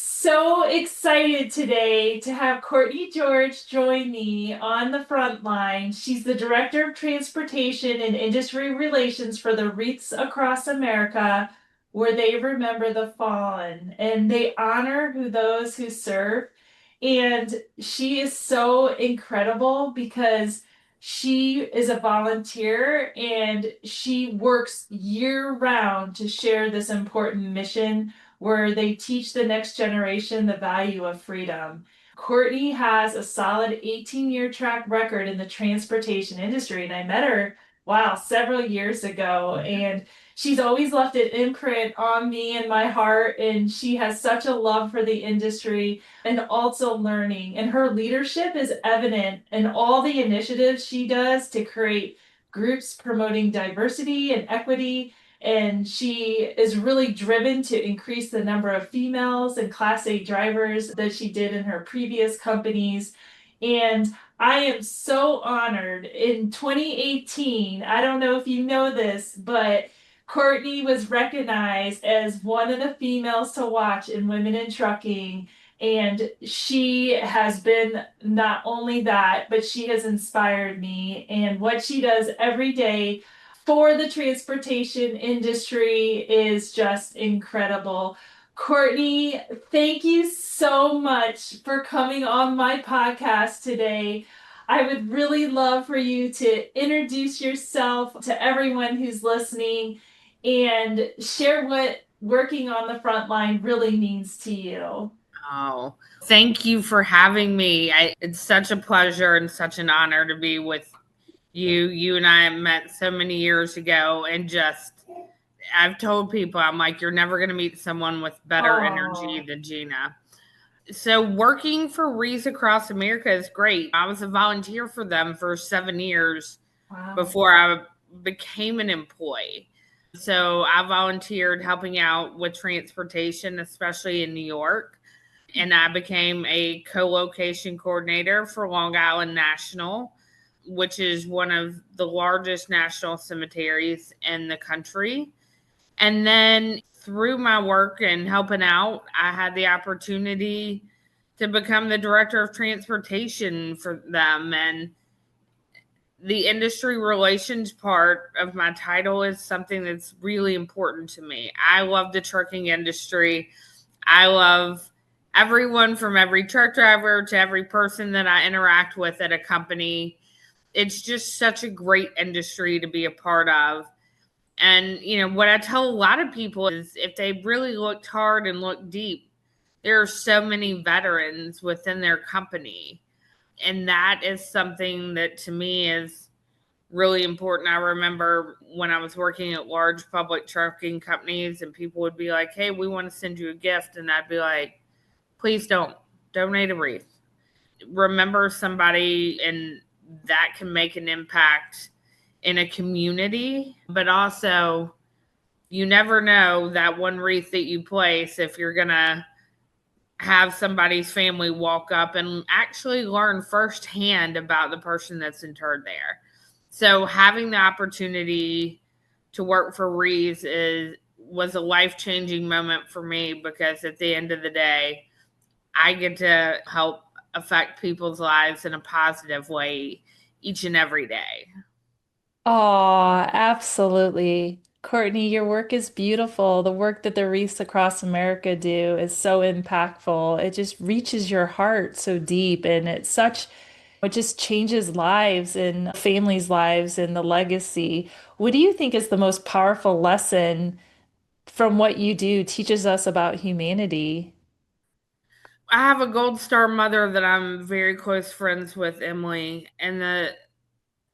so excited today to have Courtney George join me on the front line. She's the Director of Transportation and Industry Relations for the Wreaths Across America, where they remember the fallen and they honor those who serve. And she is so incredible because she is a volunteer and she works year round to share this important mission where they teach the next generation the value of freedom. Courtney has a solid 18-year track record in the transportation industry, and I met her, wow, several years ago. And she's always left an imprint on me and my heart, and she has such a love for the industry and also learning. And her leadership is evident in all the initiatives she does to create groups promoting diversity and equity, and she is really driven to increase the number of females and Class A drivers that she did in her previous companies. And I am so honored. In 2018, I don't know if you know this, but Courtney was recognized as one of the females to watch in Women in Trucking. And she has been not only that, but she has inspired me. And what she does every day for the transportation industry is just incredible. Courtney, thank you so much for coming on my podcast today. I would really love for you to introduce yourself to everyone who's listening and share what working on the front line really means to you. Oh, thank you for having me. It's such a pleasure and such an honor to be with you. You and I met so many years ago, and I've told people, I'm like, you're never going to meet someone with better energy Oh, than Gina. So, working for Wreaths Across America is great. I was a volunteer for them for 7 years wow. before I became an employee. So, I volunteered helping out with transportation, especially in New York, and I became a co-location coordinator for Long Island National, which is one of the largest national cemeteries in the country. And then through my work and helping out, I had the opportunity to become the director of transportation for them. And the industry relations part of my title is something that's really important to me. I love the trucking industry. I love everyone from every truck driver to every person that I interact with at a company. It's just such a great industry to be a part of. And, what I tell a lot of people is if they really looked hard and looked deep, there are so many veterans within their company. And that is something that to me is really important. I remember when I was working at large public trucking companies and people would be like, hey, we want to send you a gift. And I'd be like, please don't donate a wreath. Remember somebody, and that can make an impact in a community, but also you never know that one wreath that you place if you're going to have somebody's family walk up and actually learn firsthand about the person that's interred there. So having the opportunity to work for Wreaths was a life-changing moment for me because at the end of the day, I get to help affect people's lives in a positive way each and every day. Oh, absolutely. Courtney, your work is beautiful. The work that the Wreaths Across America do is so impactful. It just reaches your heart so deep, and it just changes lives and families' lives and the legacy. What do you think is the most powerful lesson from what you do teaches us about humanity? I have a gold star mother that I'm very close friends with, Emily, and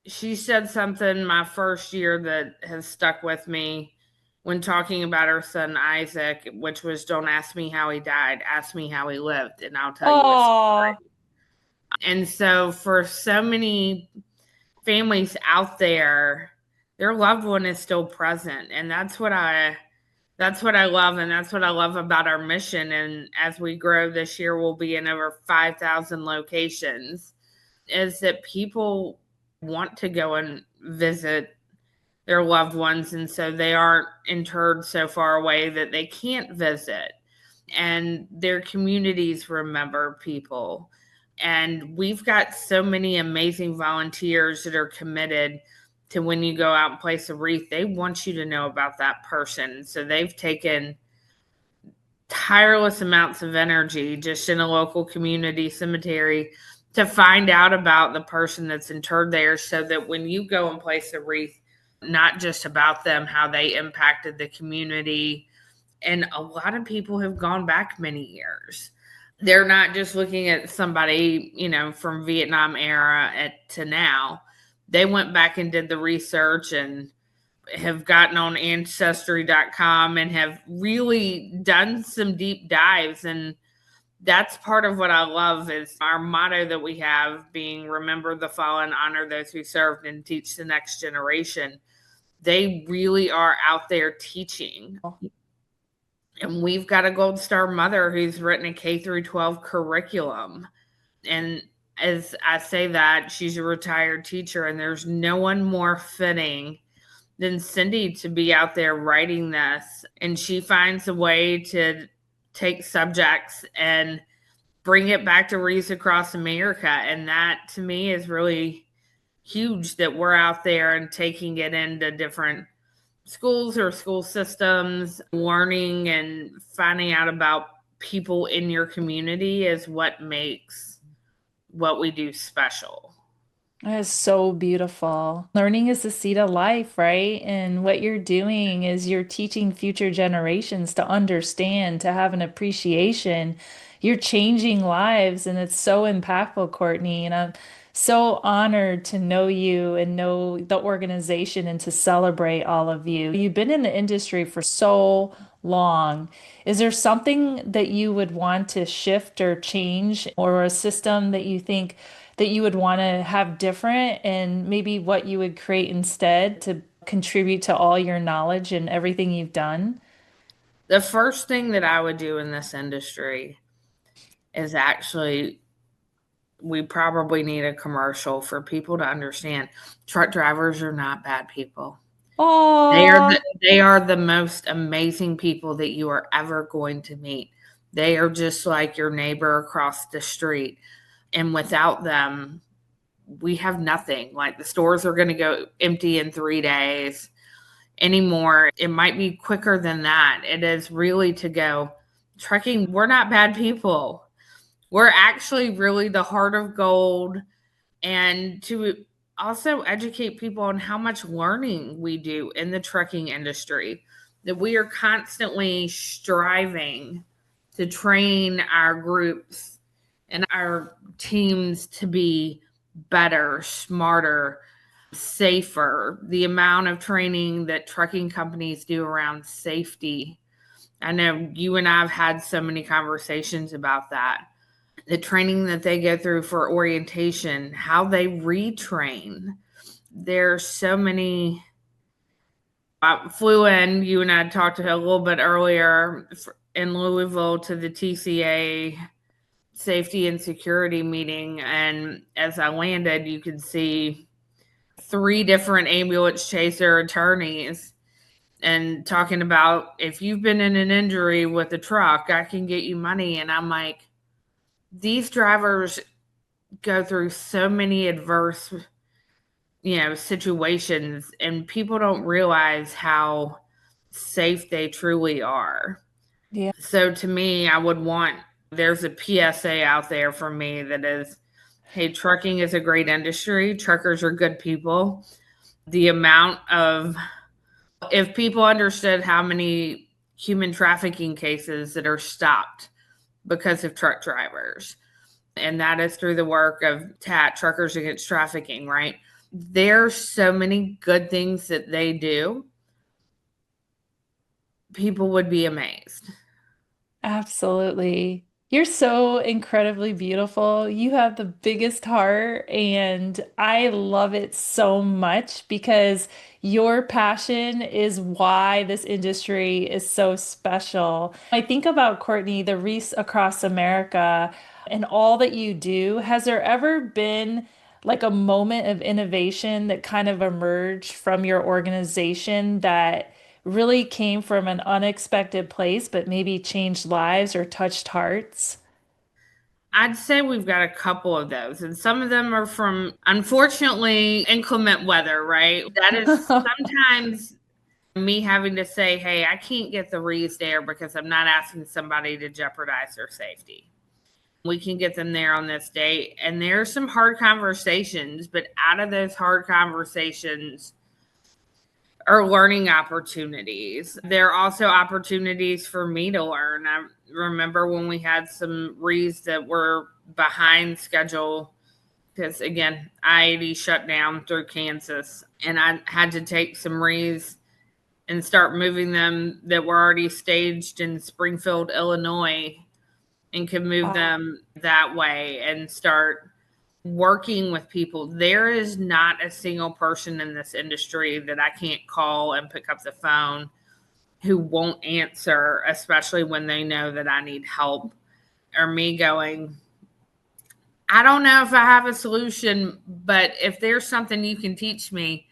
she said something my first year that has stuck with me when talking about her son Isaac, which was, don't ask me how he died, ask me how he lived, and I'll tell you his Oh, story. And so for so many families out there, their loved one is still present. And that's what I love, and that's what I love about our mission. And as we grow this year, we'll be in over 5,000 locations, is that people want to go and visit their loved ones, and so they aren't interred so far away that they can't visit. and their communities remember people. And we've got so many amazing volunteers that are committed to when you go out and place a wreath, they want you to know about that person. So they've taken tireless amounts of energy just in a local community cemetery to find out about the person that's interred there so that when you go and place a wreath, not just about them, how they impacted the community. And a lot of people have gone back many years. They're not just looking at somebody, from Vietnam era to now. They went back and did the research and have gotten on ancestry.com and have really done some deep dives. And that's part of what I love is our motto that we have being remember the fallen, honor those who served, and teach the next generation. They really are out there teaching. And we've got a Gold Star mother who's written a K through 12 curriculum. And as I say that, she's a retired teacher, and there's no one more fitting than Cindy to be out there writing this. And she finds a way to take subjects and bring it back to Wreaths Across America. And that to me is really huge that we're out there and taking it into different schools or school systems, learning and finding out about people in your community is what makes what we do special. That is so beautiful. Learning is the seed of life, right? And what you're doing is you're teaching future generations to understand, to have an appreciation. You're changing lives, and it's so impactful, Courtney. And I'm so honored to know you and know the organization and to celebrate all of you. You've been in the industry for so long. Is there something that you would want to shift or change, or a system that you think that you would want to have different, and maybe what you would create instead to contribute to all your knowledge and everything you've done? The first thing that I would do in this industry is actually we probably need a commercial for people to understand truck drivers are not bad people. Oh, They are the most amazing people that you are ever going to meet. They are just like your neighbor across the street. And without them, we have nothing. Like the stores are going to go empty in 3 days anymore. It might be quicker than that. It is really to go trucking. We're not bad people. We're actually really the heart of gold. And to also educate people on how much learning we do in the trucking industry, that we are constantly striving to train our groups and our teams to be better, smarter, safer. The amount of training that trucking companies do around safety. I know you and I have had so many conversations about that. The training that they go through for orientation, how they retrain. There's so many. I flew in, you and I talked a little bit earlier in Louisville to the TCA safety and security meeting. And as I landed, you could see 3 different ambulance chaser attorneys and talking about if you've been in an injury with a truck, I can get you money. And I'm like, these drivers go through so many adverse, situations, and people don't realize how safe they truly are. yeah. So to me, I would want there's a PSA out there for me that is, hey, trucking is a great industry. Truckers are good people. The amount of, if people understood how many human trafficking cases that are stopped because of truck drivers, and that is through the work of TAT, Truckers Against Trafficking, right? There's so many good things that they do. People would be amazed. Absolutely. You're so incredibly beautiful. You have the biggest heart, and I love it so much because your passion is why this industry is so special. I think about Courtney, the Wreaths Across America, and all that you do. Has there ever been like a moment of innovation that kind of emerged from your organization that really came from an unexpected place, but maybe changed lives or touched hearts? I'd say we've got a couple of those, and some of them are from, unfortunately, inclement weather, right? That is sometimes me having to say, hey, I can't get the Reeves there because I'm not asking somebody to jeopardize their safety. We can get them there on this date. And there's some hard conversations, but out of those hard conversations are learning opportunities. There are also opportunities for me to learn. I remember when we had some Reeves that were behind schedule because, again, I-80 shut down through Kansas, and I had to take some Reeves and start moving them that were already staged in Springfield, Illinois, and could move Wow. them that way and start working with people. There is not a single person in this industry that I can't call and pick up the phone who won't answer, especially when they know that I need help, or me going, I don't know if I have a solution, but if there's something you can teach me,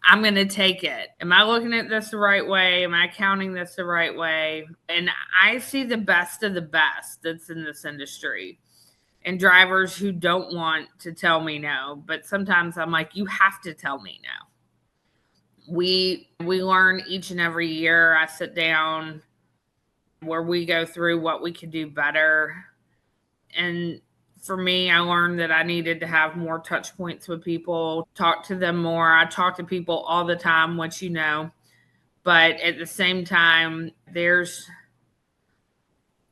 I'm going to take it. Am I looking at this the right way? Am I counting this the right way? And I see the best of the best that's in this industry, and drivers who don't want to tell me no. But sometimes I'm like, you have to tell me no. We learn each and every year. I sit down where we go through what we could do better. And for me, I learned that I needed to have more touch points with people, talk to them more. I talk to people all the time, which you know, but at the same time,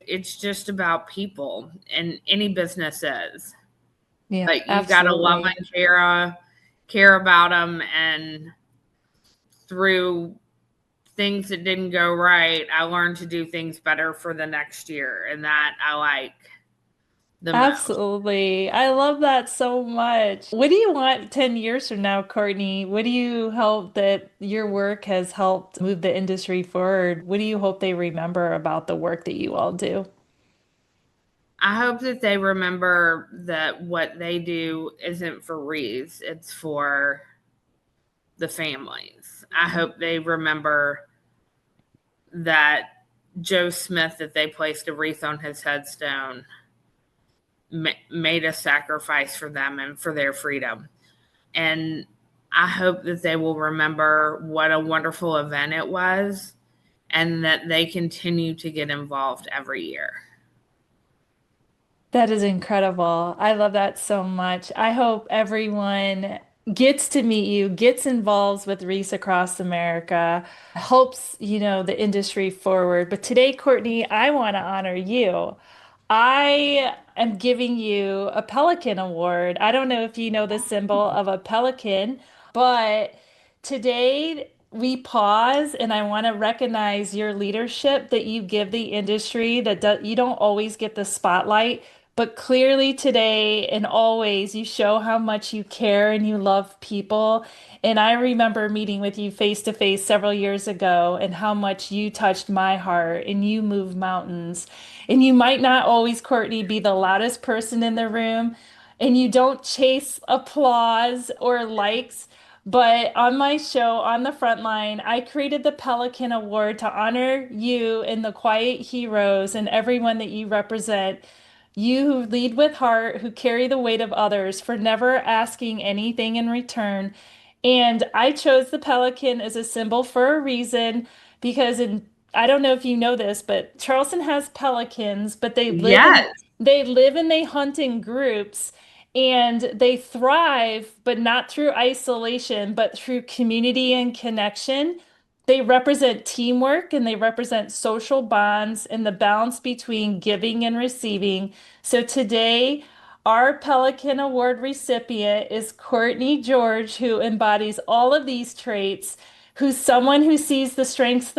it's just about people, and any business is. Yeah, But you've got to love absolutely. and care about them. And through things that didn't go right, I learned to do things better for the next year, and that I like the most. Absolutely. I love that so much. What do you want 10 years from now, Courtney? What do you hope that your work has helped move the industry forward? What do you hope they remember about the work that you all do? I hope that they remember that what they do isn't for Reeves, it's for the families. I hope they remember that Joe Smith, that they placed a wreath on his headstone, made a sacrifice for them and for their freedom. And I hope that they will remember what a wonderful event it was, and that they continue to get involved every year. That is incredible. I love that so much. I hope everyone gets to meet you, gets involved with Wreaths Across America, helps, the industry forward. But today, Courtney, I want to honor you. I am giving you a Pelican Award. I don't know if you know the symbol of a pelican, but today we pause and I want to recognize your leadership that you give the industry that you don't always get the spotlight, but clearly today and always you show how much you care and you love people. And I remember meeting with you face to face several years ago and how much you touched my heart and you move mountains. And you might not always, Courtney, be the loudest person in the room, and you don't chase applause or likes. But on my show, on the front line, I created the Pelican Award to honor you and the quiet heroes and everyone that you represent. You who lead with heart, who carry the weight of others for never asking anything in return. And I chose the pelican as a symbol for a reason because I don't know if you know this, but Charleston has pelicans, but Yes. they live and they hunt in groups and they thrive, but not through isolation, but through community and connection. They represent teamwork and they represent social bonds and the balance between giving and receiving. So today, our Pelican Award recipient is Courtney George, who embodies all of these traits, who's someone who sees the strength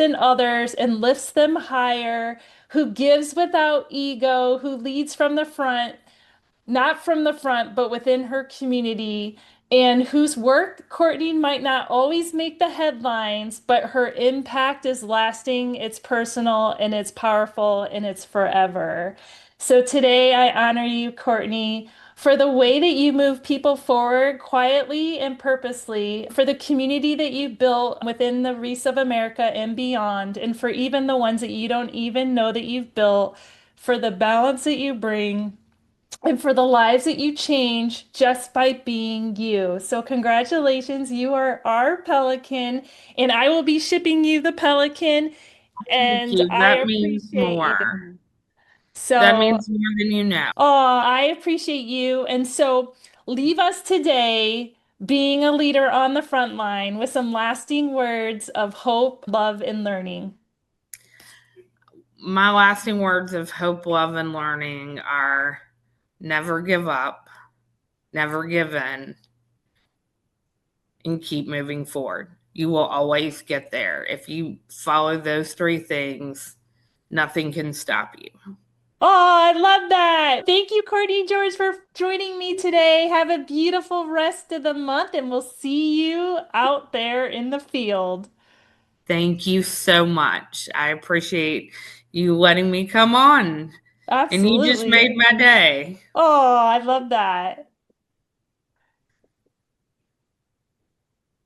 in others and lifts them higher, who gives without ego, who leads from the front, not from the front, but within her community, and whose work, Courtney, might not always make the headlines, but her impact is lasting, it's personal, and it's powerful, and it's forever. So today I honor you, Courtney, for the way that you move people forward quietly and purposely, for the community that you built within the Wreaths of America and beyond, and for even the ones that you don't even know that you've built, for the balance that you bring, and for the lives that you change just by being you. So, congratulations, you are our pelican, and I will be shipping you the pelican, Thank and you. I That means appreciate you. more. That So, means more than you know. oh, I appreciate you. And so leave us today being a leader on the front line with some lasting words of hope, love, and learning. My lasting words of hope, love, and learning are never give up, never give in, and keep moving forward. You will always get there. If you follow those three things, nothing can stop you. Oh, I love that. Thank you, Courtney George, for joining me today. Have a beautiful rest of the month, and we'll see you out there in the field. Thank you so much. I appreciate you letting me come on. And you just Absolutely. made my day. Oh, I love that.